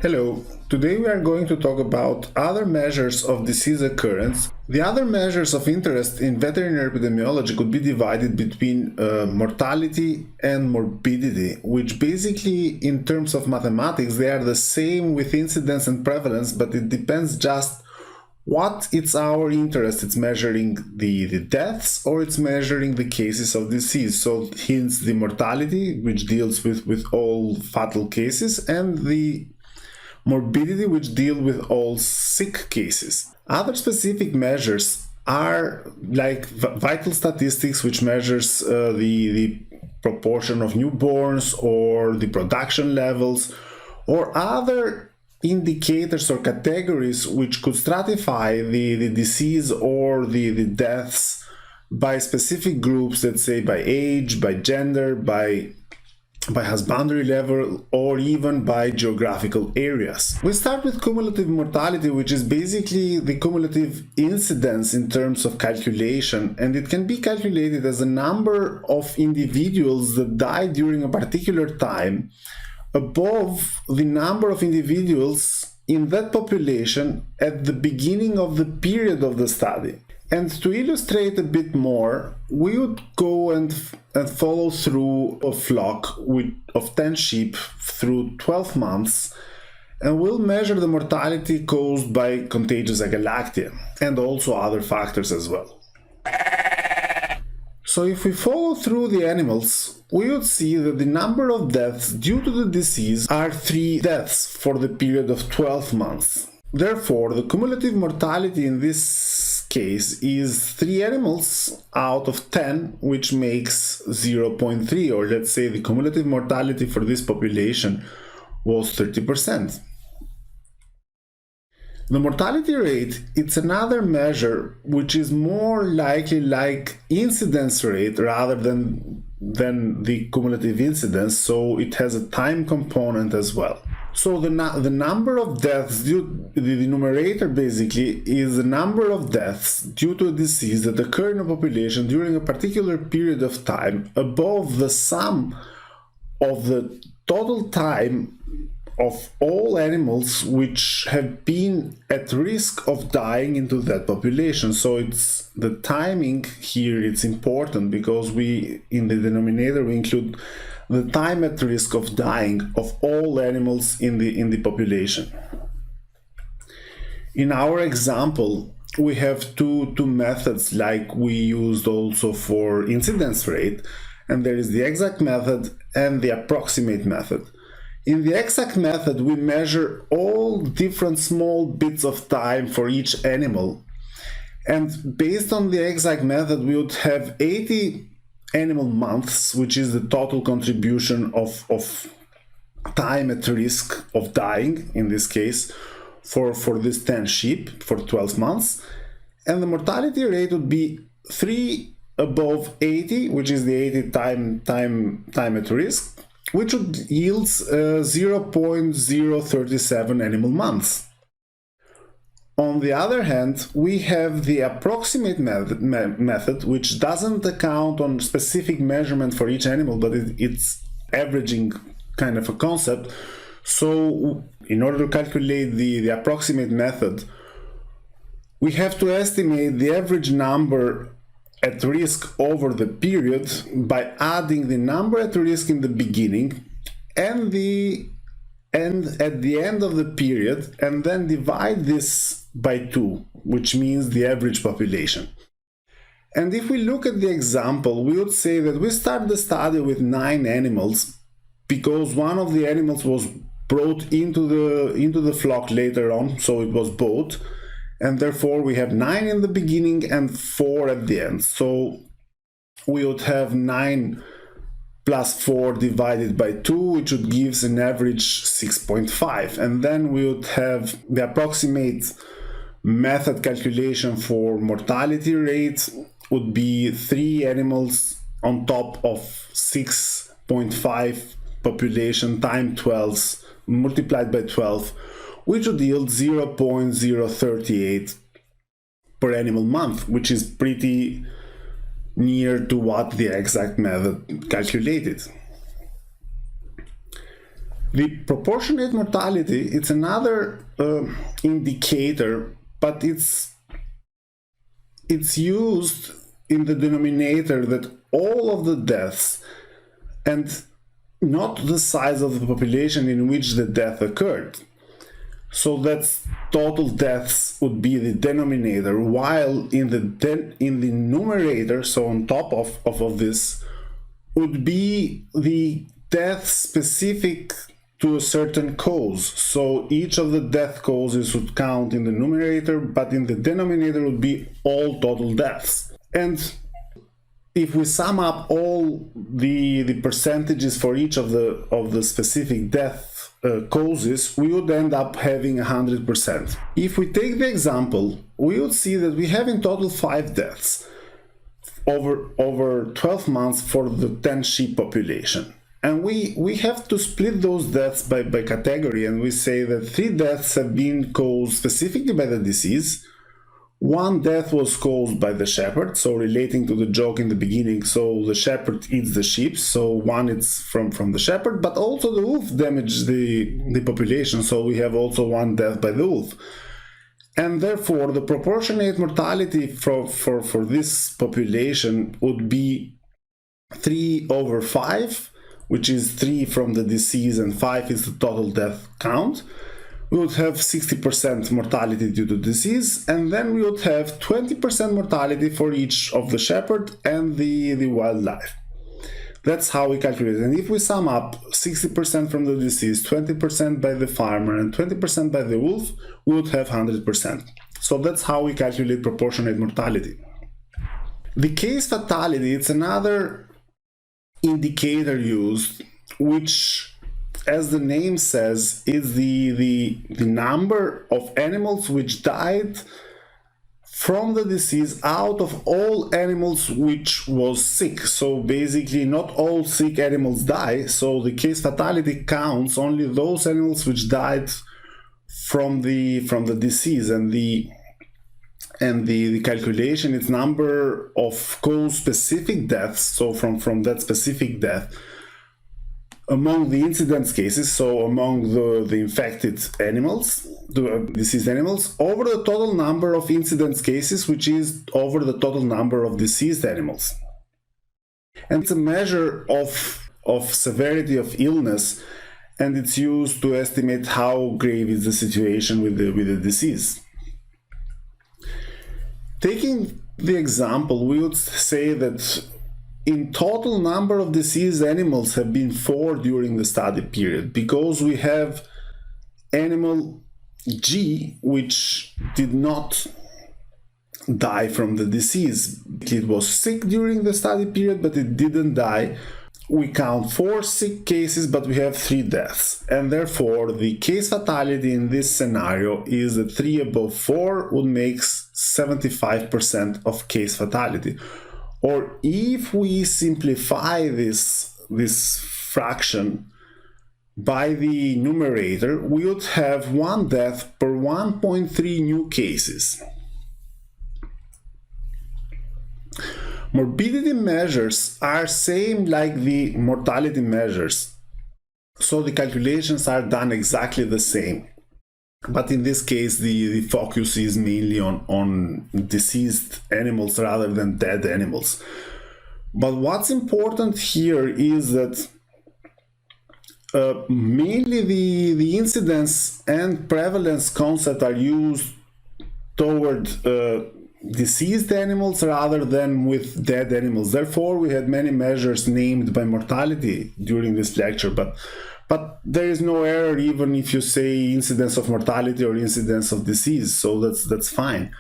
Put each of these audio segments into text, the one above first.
Hello, today we are going to talk about other measures of disease occurrence. The other measures of interest in veterinary epidemiology could be divided between mortality and morbidity, which basically in terms of mathematics they are the same with incidence and prevalence, but it depends just what it's our interest. It's measuring the deaths or it's measuring the cases of disease. So hence the mortality, which deals with all fatal cases, and the morbidity, which deal with all sick cases. Other specific measures are like vital statistics, which measures the proportion of newborns or the production levels, or other indicators or categories which could stratify the disease or the deaths by specific groups, let's say by age, by gender, by husbandry level, or even by geographical areas. We start with cumulative mortality, which is basically the cumulative incidence in terms of calculation, and it can be calculated as a number of individuals that died during a particular time above the number of individuals in that population at the beginning of the period of the study. And to illustrate a bit more, we would go and follow through a flock of 10 sheep through 12 months, and we'll measure the mortality caused by contagious agalactia and also other factors as well. So if we follow through the animals, we would see that the number of deaths due to the disease are 3 deaths for the period of 12 months. Therefore, the cumulative mortality in this case is 3 animals out of 10, which makes 0.3, or let's say the cumulative mortality for this population was 30%. The mortality rate, it's another measure which is more likely like incidence rate rather than the cumulative incidence, so it has a time component as well. So the number of deaths the numerator basically is the number of deaths due to a disease that occur in a population during a particular period of time above the sum of the total time of all animals which have been at risk of dying into that population. So it's the timing here, it's important because we in the denominator we include the time at risk of dying of all animals in the population. In our example, we have two methods like we used also for incidence rate, and there is the exact method and the approximate method. In the exact method, we measure all different small bits of time for each animal, and based on the exact method, we would have 80 animal months, which is the total contribution of time at risk of dying, in this case, for this 10 sheep for 12 months. And the mortality rate would be 3 above 80, which is the 80 time at risk, which would yield 0.037 animal months. On the other hand, we have the approximate method, which doesn't account on specific measurement for each animal, but it's averaging kind of a concept. So in order to calculate the approximate method, we have to estimate the average number at risk over the period by adding the number at risk in the beginning and at the end of the period, and then divide this by 2, which means the average population. And if we look at the example, we would say that we start the study with 9 animals because one of the animals was brought into the flock later on, so it was bought, and therefore we have 9 in the beginning and 4 at the end. So we would have 9 plus 4 divided by 2, which would give an average 6.5. And then we would have the approximate method calculation for mortality rate would be 3 animals on top of 6.5 population times 12 multiplied by 12, which would yield 0.038 per animal month, which is pretty near to what the exact method calculated. The proportionate mortality, it's another indicator, but it's used in the denominator that all of the deaths and not the size of the population in which the death occurred. So that's total deaths would be the denominator, while in the numerator, so on top of this, would be the death specific to a certain cause. So each of the death causes would count in the numerator, but in the denominator would be all total deaths. And if we sum up all the percentages for each of the specific death causes, we would end up having 100%. If we take the example, we would see that we have in total 5 deaths over 12 months for the 10 sheep population. And we have to split those deaths by category, and we say that 3 deaths have been caused specifically by the disease. 1 death was caused by the shepherd, so relating to the joke in the beginning, so the shepherd eats the sheep, so 1 is from the shepherd, but also the wolf damaged the population, so we have also 1 death by the wolf. And therefore, the proportionate mortality for this population would be 3/5, which is 3 from the disease and 5 is the total death count. We would have 60% mortality due to disease, and then we would have 20% mortality for each of the shepherd and the wildlife. That's how we calculate it. And if we sum up 60% from the disease, 20% by the farmer, and 20% by the wolf, we would have 100%. So that's how we calculate proportionate mortality. The case fatality, it's another indicator used, which, as the name says, is the number of animals which died from the disease out of all animals which was sick. So basically not all sick animals die, so the case fatality counts only those animals which died from the disease, and the calculation is number of cause specific deaths, so from that specific death among the incidence cases, so among the infected animals, the diseased animals, over the total number of incidence cases, which is over the total number of diseased animals. And it's a measure of severity of illness, and it's used to estimate how grave is the situation with the disease. Taking the example, we would say that in total number of diseased animals have been 4 during the study period, because we have animal G which did not die from the disease. It was sick during the study period, but it didn't die. We count 4 sick cases, but we have 3 deaths, and therefore the case fatality in this scenario is that 3/4 would make 75% of case fatality. Or if we simplify this fraction by the numerator, we would have 1 death per 1.3 new cases. Morbidity measures are same like the mortality measures, so the calculations are done exactly the same. But in this case, the focus is mainly on deceased animals rather than dead animals. But what's important here is that mainly the incidence and prevalence concept are used toward deceased animals rather than with dead animals. Therefore, we had many measures named by mortality during this lecture, but there is no error even if you say incidence of mortality or incidence of disease, so that's fine.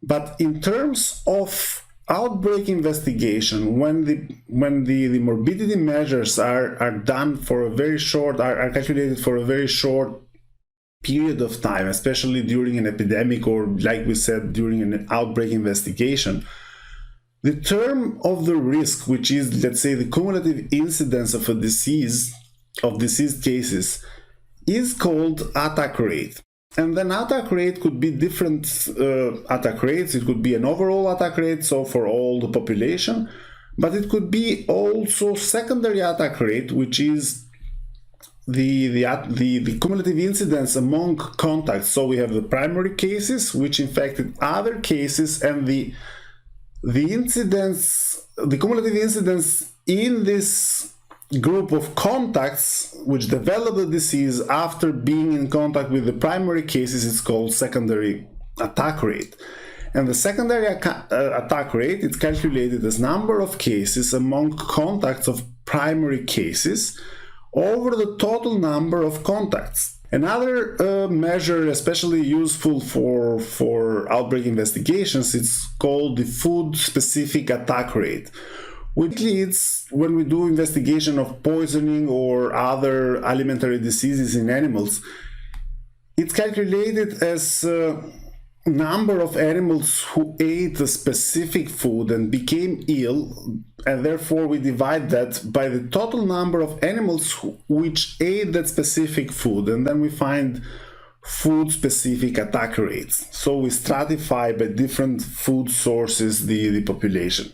But in terms of outbreak investigation, when the morbidity measures are done for a very short, are calculated for a very short period of time, especially during an epidemic or, like we said, during an outbreak investigation, the term of the risk, which is, let's say, the cumulative incidence of a disease, of diseased cases, is called attack rate. And then attack rate could be different attack rates. It could be an overall attack rate, so for all the population, but it could be also secondary attack rate, which is the cumulative incidence among contacts. So we have the primary cases which infected other cases, and the cumulative incidence in this group of contacts which develop the disease after being in contact with the primary cases is called secondary attack rate. And the secondary attack rate is calculated as number of cases among contacts of primary cases over the total number of contacts. Another measure especially useful for outbreak investigations is called the food-specific attack rate. Which leads when we do investigation of poisoning or other alimentary diseases in animals. It's calculated as number of animals who ate a specific food and became ill, and therefore we divide that by the total number of animals which ate that specific food, and then we find food-specific attack rates. So we stratify by different food sources the population.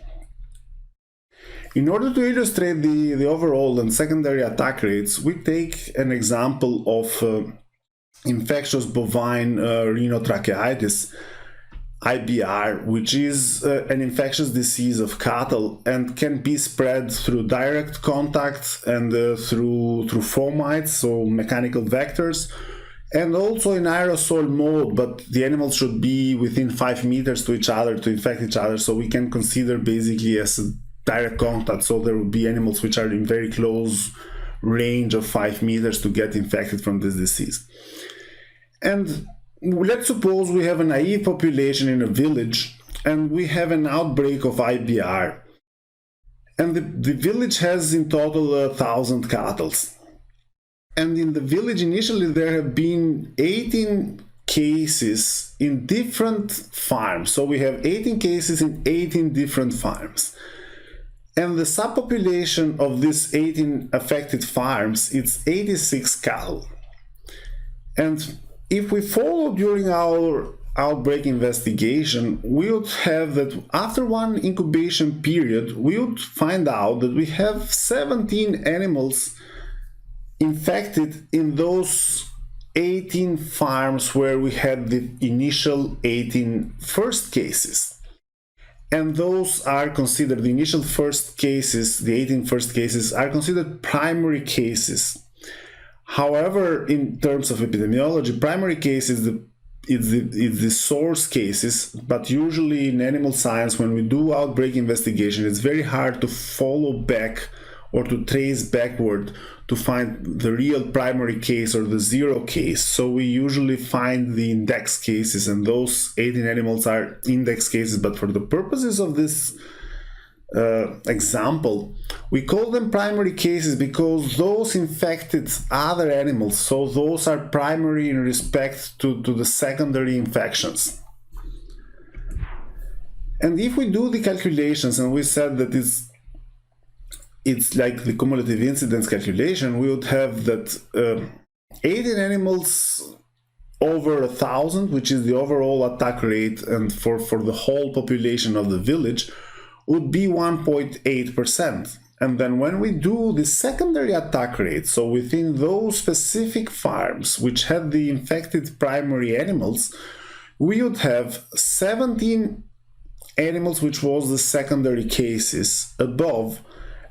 In order to illustrate the overall and secondary attack rates, we take an example of infectious bovine rhinotracheitis, IBR, which is an infectious disease of cattle and can be spread through direct contact and through fomites, so mechanical vectors, and also in aerosol mode, but the animals should be within 5 meters to each other to infect each other, so we can consider basically as a direct contact, so there will be animals which are in very close range of 5 meters to get infected from this disease. And let's suppose we have a naive population in a village and we have an outbreak of IBR. And the village has in total 1,000 cattle. And in the village initially there have been 18 cases in different farms. So we have 18 cases in 18 different farms. And the subpopulation of these 18 affected farms, it's 86 cattle. And if we follow during our outbreak investigation, we would have that after one incubation period, we would find out that we have 17 animals infected in those 18 farms where we had the initial 18 first cases. And those are considered, the initial first cases, the 18 first cases, are considered primary cases. However, in terms of epidemiology, primary cases is the source cases, but usually in animal science, when we do outbreak investigation, it's very hard to follow back or to trace backward to find the real primary case or the zero case. So we usually find the index cases, and those 18 animals are index cases, but for the purposes of this example, we call them primary cases because those infected other animals, so those are primary in respect to the secondary infections. And if we do the calculations, and we said that it's like the cumulative incidence calculation, we would have that 18 animals over 1,000, which is the overall attack rate, and for the whole population of the village, would be 1.8%. And then when we do the secondary attack rate, so within those specific farms which had the infected primary animals, we would have 17 animals, which was the secondary cases, above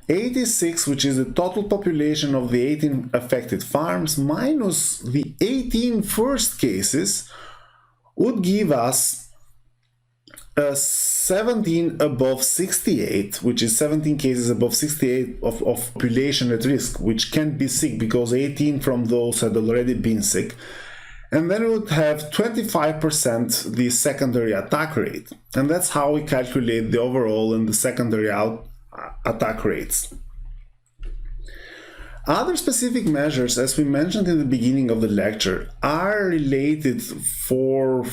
86, which is the total population of the 18 affected farms, minus the 18 first cases, would give us 17 above 68, which is 17 cases above 68 of population at risk, which can be sick because 18 from those had already been sick. And then we would have 25% the secondary attack rate. And that's how we calculate the overall and the secondary attack rates. Other specific measures, as we mentioned in the beginning of the lecture, are related for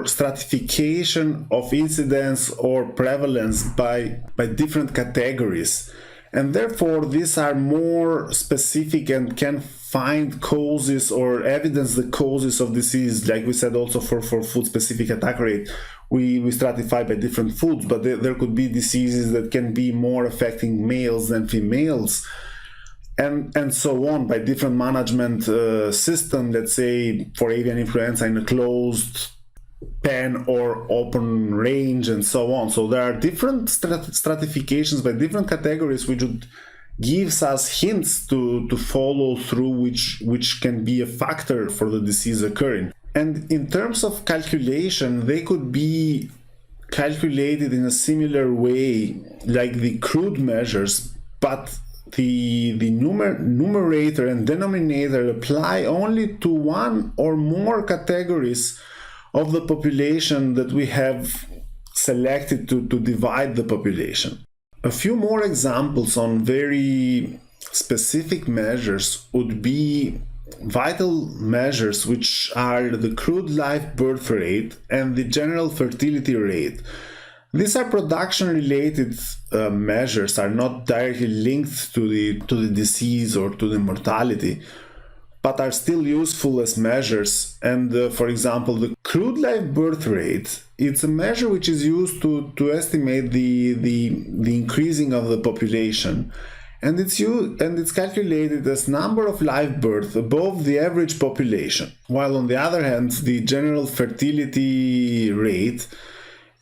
stratification of incidence or prevalence by different categories. And therefore, these are more specific and can find causes or evidence the causes of disease. Like we said also for food-specific attack rate, we stratify by different foods, but there could be diseases that can be more affecting males than females. and so on, by different management system, let's say for avian influenza in a closed pen or open range and so on. So there are different stratifications by different categories, which would gives us hints to follow through, which can be a factor for the disease occurring. And in terms of calculation, they could be calculated in a similar way like the crude measures, but the numerator and denominator apply only to one or more categories of the population that we have selected to divide the population. A few more examples on very specific measures would be vital measures, which are the crude live birth rate and the general fertility rate. These are production-related measures, are not directly linked to the disease or to the mortality, but are still useful as measures. And for example, the crude live birth rate, it's a measure which is used to estimate the increasing of the population, and it's calculated as number of live births above the average population. While on the other hand, the general fertility rate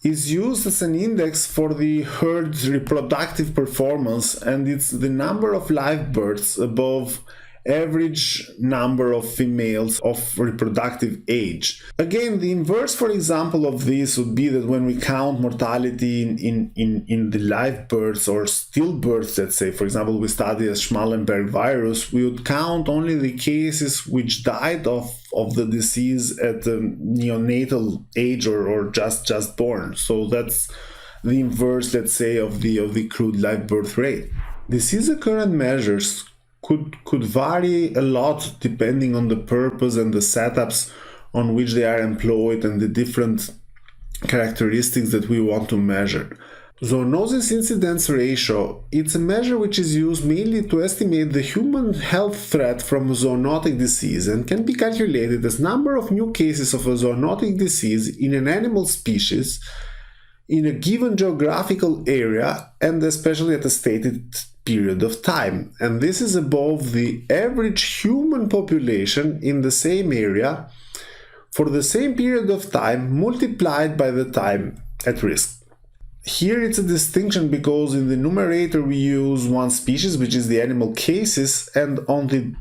is used as an index for the herd's reproductive performance, and it's the number of live births above average number of females of reproductive age. Again, the inverse, for example, of this would be that when we count mortality in the live births or stillbirths, let's say, for example, we study a Schmallenberg virus, we would count only the cases which died of the disease at the neonatal age or just born. So that's the inverse, let's say, of the crude live birth rate. Disease occurrence measures could vary a lot depending on the purpose and the setups on which they are employed and the different characteristics that we want to measure. Zoonosis incidence ratio, it's a measure which is used mainly to estimate the human health threat from a zoonotic disease and can be calculated as number of new cases of a zoonotic disease in an animal species in a given geographical area, and especially at a stated period of time. And this is above the average human population in the same area for the same period of time multiplied by the time at risk. Here it's a distinction because in the numerator we use one species, which is the animal cases, and on the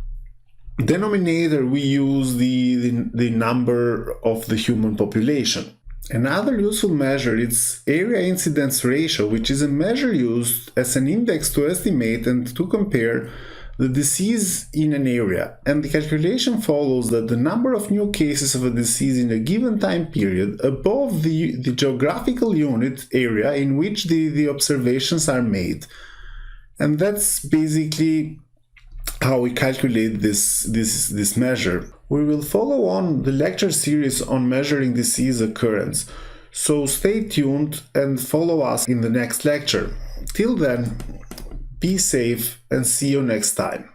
denominator we use the number of the human population. Another useful measure is area incidence ratio, which is a measure used as an index to estimate and to compare the disease in an area. And the calculation follows that the number of new cases of a disease in a given time period above the geographical unit area in which the observations are made. And that's basically how we calculate this measure. We will follow on the lecture series on measuring disease occurrence, so stay tuned and follow us in the next lecture. Till then, be safe and see you next time.